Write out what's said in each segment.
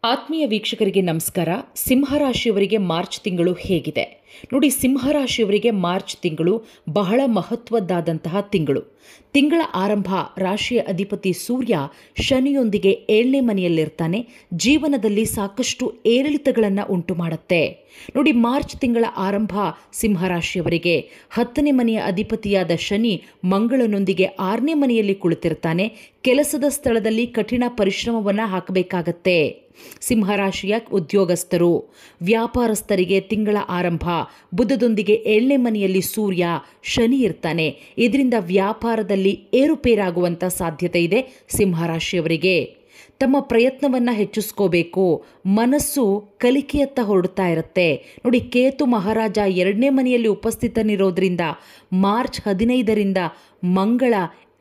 ಆತ್ಮೀಯ ವೀಕ್ಷಕರಿಗೆ ನಮಸ್ಕಾರ. ಸಿಂಹರಾಶಿಯವರಿಗೆ ಮಾರ್ಚ್ ತಿಂಗಳು ಹೇಗಿದೆ ನೋಡಿ. ಸಿಂಹರಾಶಿಯವರಿಗೆ ಮಾರ್ಚ್ ತಿಂಗಳು ಬಹಳ ಮಹತ್ವದ್ದಾದಂತಹ ತಿಂಗಳು. ತಿಂಗಳ ಆರಂಭ ರಾಶಿಯ ಅಧಿಪತಿ ಸೂರ್ಯ ಶನಿಯೊಂದಿಗೆ 7ನೇ ಮನೆಯಲ್ಲಿರ್ತಾನೆ. ಜೀವನದಲ್ಲಿ ಸಾಕಷ್ಟು ಏರಿಳಿತಗಳನ್ನು ಉಂಟು ಮಾಡುತ್ತೆ ನೋಡಿ. ಮಾರ್ಚ್ ತಿಂಗಳ ಆರಂಭ ಸಿಂಹರಾಶಿಯವರಿಗೆ 10ನೇ ಮನೆಯ ಅಧಿಪತಿಯಾದ ಶನಿ ಮಂಗಳನೊಂದಿಗೆ 6ನೇ ಮನೆಯಲ್ಲಿ ಕುಳಿತಿರ್ತಾನೆ. ಕೆಲಸದ ಸ್ಥಳದಲ್ಲಿ ಕಠಿಣ ಪರಿಶ್ರಮವನ್ನು ಹಾಕಬೇಕಾಗತ್ತೆ. ಸಿಂಹರಾಶಿಯ ಉದ್ಯೋಗಸ್ಥರು, ವ್ಯಾಪಾರಸ್ಥರಿಗೆ ತಿಂಗಳ ಆರಂಭ ಬುಧದೊಂದಿಗೆ 7ನೇ ಮನೆಯಲ್ಲಿ ಸೂರ್ಯ ಶನಿ ಇರ್ತಾನೆ. ಇದರಿಂದ ವ್ಯಾಪಾರದಲ್ಲಿ ಏರುಪೇರಾಗುವಂಥ ಸಾಧ್ಯತೆ ಇದೆ. ಸಿಂಹರಾಶಿಯವರಿಗೆ ತಮ್ಮ ಪ್ರಯತ್ನವನ್ನು ಹೆಚ್ಚಿಸ್ಕೋಬೇಕು. ಮನಸ್ಸು ಕಲಿಕೆಯತ್ತ ಹೊರಡ್ತಾ ಇರುತ್ತೆ ನೋಡಿ. ಕೇತು ಮಹಾರಾಜ 2ನೇ ಮನೆಯಲ್ಲಿ ಉಪಸ್ಥಿತನಿರೋದ್ರಿಂದ ಮಾರ್ಚ್ 15ರಿಂದ ಮಂಗಳ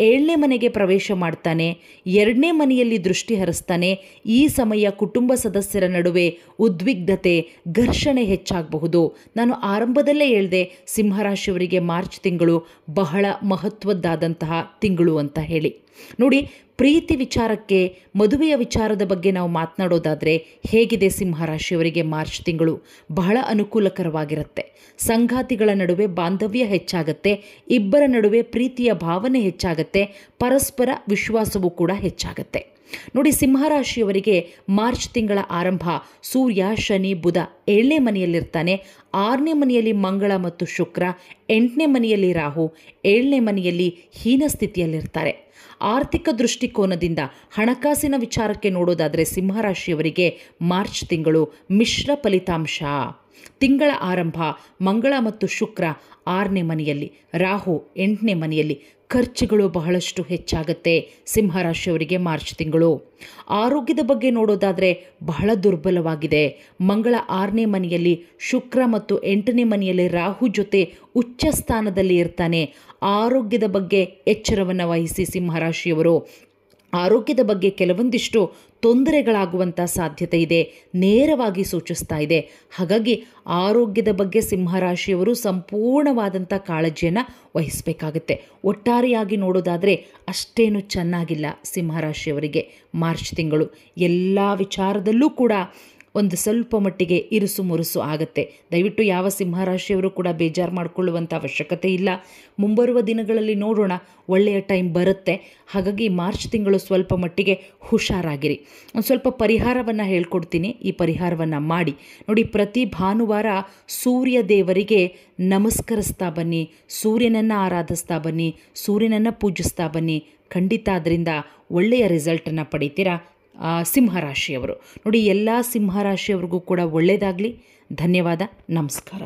7ನೇ ಮನೆಗೆ ಪ್ರವೇಶ ಮಾಡ್ತಾನೆ. 2ನೇ ಮನೆಯಲ್ಲಿ ದೃಷ್ಟಿ ಹರಿಸ್ತಾನೆ. ಈ ಸಮಯ ಕುಟುಂಬ ಸದಸ್ಯರ ನಡುವೆ ಉದ್ವಿಗ್ನತೆ, ಘರ್ಷಣೆ ಹೆಚ್ಚಾಗಬಹುದು. ನಾನು ಆರಂಭದಲ್ಲೇ ಹೇಳಿದೆ, ಸಿಂಹರಾಶಿಯವರಿಗೆ ಮಾರ್ಚ್ ತಿಂಗಳು ಬಹಳ ಮಹತ್ವದ್ದಾದಂತಹ ತಿಂಗಳು ಅಂತ ಹೇಳಿ ನೋಡಿ. ಪ್ರೀತಿ ವಿಚಾರಕ್ಕೆ, ಮದುವೆಯ ವಿಚಾರದ ಬಗ್ಗೆ ನಾವು ಮಾತನಾಡೋದಾದರೆ ಹೇಗಿದೆ ಸಿಂಹರಾಶಿಯವರಿಗೆ ಮಾರ್ಚ್ ತಿಂಗಳು? ಬಹಳ ಅನುಕೂಲಕರವಾಗಿರುತ್ತೆ. ಸಂಗಾತಿಗಳ ನಡುವೆ ಬಾಂಧವ್ಯ ಹೆಚ್ಚಾಗತ್ತೆ. ಇಬ್ಬರ ನಡುವೆ ಪ್ರೀತಿಯ ಭಾವನೆ ಹೆಚ್ಚಾಗತ್ತೆ. ಪರಸ್ಪರ ವಿಶ್ವಾಸವೂ ಕೂಡ ಹೆಚ್ಚಾಗತ್ತೆ ನೋಡಿ. ಸಿಂಹರಾಶಿಯವರಿಗೆ ಮಾರ್ಚ್ ತಿಂಗಳ ಆರಂಭ ಸೂರ್ಯ ಶನಿ ಬುಧ 7ನೇ ಮನೆಯಲ್ಲಿರ್ತಾನೆ. 6ನೇ ಮನೆಯಲ್ಲಿ ಮಂಗಳ ಮತ್ತು ಶುಕ್ರ, 8ನೇ ಮನೆಯಲ್ಲಿ ರಾಹು, 7ನೇ ಮನೆಯಲ್ಲಿ ಹೀನ ಸ್ಥಿತಿಯಲ್ಲಿರ್ತಾರೆ. ಆರ್ಥಿಕ ದೃಷ್ಟಿಕೋನದಿಂದ ಹಣಕಾಸಿನ ವಿಚಾರಕ್ಕೆ ನೋಡೋದಾದರೆ ಸಿಂಹರಾಶಿಯವರಿಗೆ ಮಾರ್ಚ್ ತಿಂಗಳು ಮಿಶ್ರ ಫಲಿತಾಂಶ. ತಿಂಗಳ ಆರಂಭ ಮಂಗಳ ಮತ್ತು ಶುಕ್ರ 6ನೇ ಮನೆಯಲ್ಲಿ, ರಾಹು 8ನೇ ಮನೆಯಲ್ಲಿ. ಖರ್ಚುಗಳು ಬಹಳಷ್ಟು ಹೆಚ್ಚಾಗುತ್ತೆ ಸಿಂಹರಾಶಿಯವರಿಗೆ ಮಾರ್ಚ್ ತಿಂಗಳು. ಆರೋಗ್ಯದ ಬಗ್ಗೆ ನೋಡೋದಾದರೆ ಬಹಳ ದುರ್ಬಲವಾಗಿದೆ. ಮಂಗಳ 6ನೇ ಮನೆಯಲ್ಲಿ, ಶುಕ್ರ ಮತ್ತು 8ನೇ ಮನೆಯಲ್ಲಿ ರಾಹು ಜೊತೆ ಉಚ್ಚ ಸ್ಥಾನದಲ್ಲಿ ಇರ್ತಾನೆ. ಆರೋಗ್ಯದ ಬಗ್ಗೆ ಎಚ್ಚರವನ್ನು ವಹಿಸಿ ಸಿಂಹರಾಶಿಯವರು. ಆರೋಗ್ಯದ ಬಗ್ಗೆ ಕೆಲವೊಂದಿಷ್ಟು ತೊಂದರೆಗಳಾಗುವಂಥ ಸಾಧ್ಯತೆ ಇದೆ, ನೇರವಾಗಿ ಸೂಚಿಸ್ತಾ ಇದೆ. ಹಾಗಾಗಿ ಆರೋಗ್ಯದ ಬಗ್ಗೆ ಸಿಂಹರಾಶಿಯವರು ಸಂಪೂರ್ಣವಾದಂಥ ಕಾಳಜಿಯನ್ನು ವಹಿಸಬೇಕಾಗುತ್ತೆ. ಒಟ್ಟಾರೆಯಾಗಿ ನೋಡೋದಾದರೆ ಅಷ್ಟೇನು ಚೆನ್ನಾಗಿಲ್ಲ ಸಿಂಹರಾಶಿಯವರಿಗೆ ಮಾರ್ಚ್ ತಿಂಗಳು. ಎಲ್ಲ ವಿಚಾರದಲ್ಲೂ ಕೂಡ ಒಂದು ಸ್ವಲ್ಪ ಮಟ್ಟಿಗೆ ಇರುಸು ಮುರುಸು ಆಗುತ್ತೆ. ದಯವಿಟ್ಟು ಯಾವ ಸಿಂಹರಾಶಿಯವರು ಕೂಡ ಬೇಜಾರು ಮಾಡಿಕೊಳ್ಳುವಂಥ ಅವಶ್ಯಕತೆ ಇಲ್ಲ. ಮುಂಬರುವ ದಿನಗಳಲ್ಲಿ ನೋಡೋಣ, ಒಳ್ಳೆಯ ಟೈಮ್ ಬರುತ್ತೆ. ಹಾಗಾಗಿ ಮಾರ್ಚ್ ತಿಂಗಳು ಸ್ವಲ್ಪ ಮಟ್ಟಿಗೆ ಹುಷಾರಾಗಿರಿ. ಒಂದು ಸ್ವಲ್ಪ ಪರಿಹಾರವನ್ನು ಹೇಳ್ಕೊಡ್ತೀನಿ, ಈ ಪರಿಹಾರವನ್ನು ಮಾಡಿ ನೋಡಿ. ಪ್ರತಿ ಭಾನುವಾರ ಸೂರ್ಯ ದೇವರಿಗೆ ನಮಸ್ಕರಿಸ್ತಾ ಬನ್ನಿ, ಸೂರ್ಯನನ್ನು ಆರಾಧಿಸ್ತಾ ಬನ್ನಿ, ಸೂರ್ಯನನ್ನು ಪೂಜಿಸ್ತಾ ಬನ್ನಿ. ಖಂಡಿತ ಅದರಿಂದ ಒಳ್ಳೆಯ ರಿಸಲ್ಟನ್ನು ಪಡಿತೀರಾ ಸಿಂಹರಾಶಿಯವರು ನೋಡಿ. ಎಲ್ಲ ಸಿಂಹರಾಶಿಯವ್ರಿಗೂ ಕೂಡ ಒಳ್ಳೆಯದಾಗಲಿ. ಧನ್ಯವಾದ. ನಮಸ್ಕಾರ.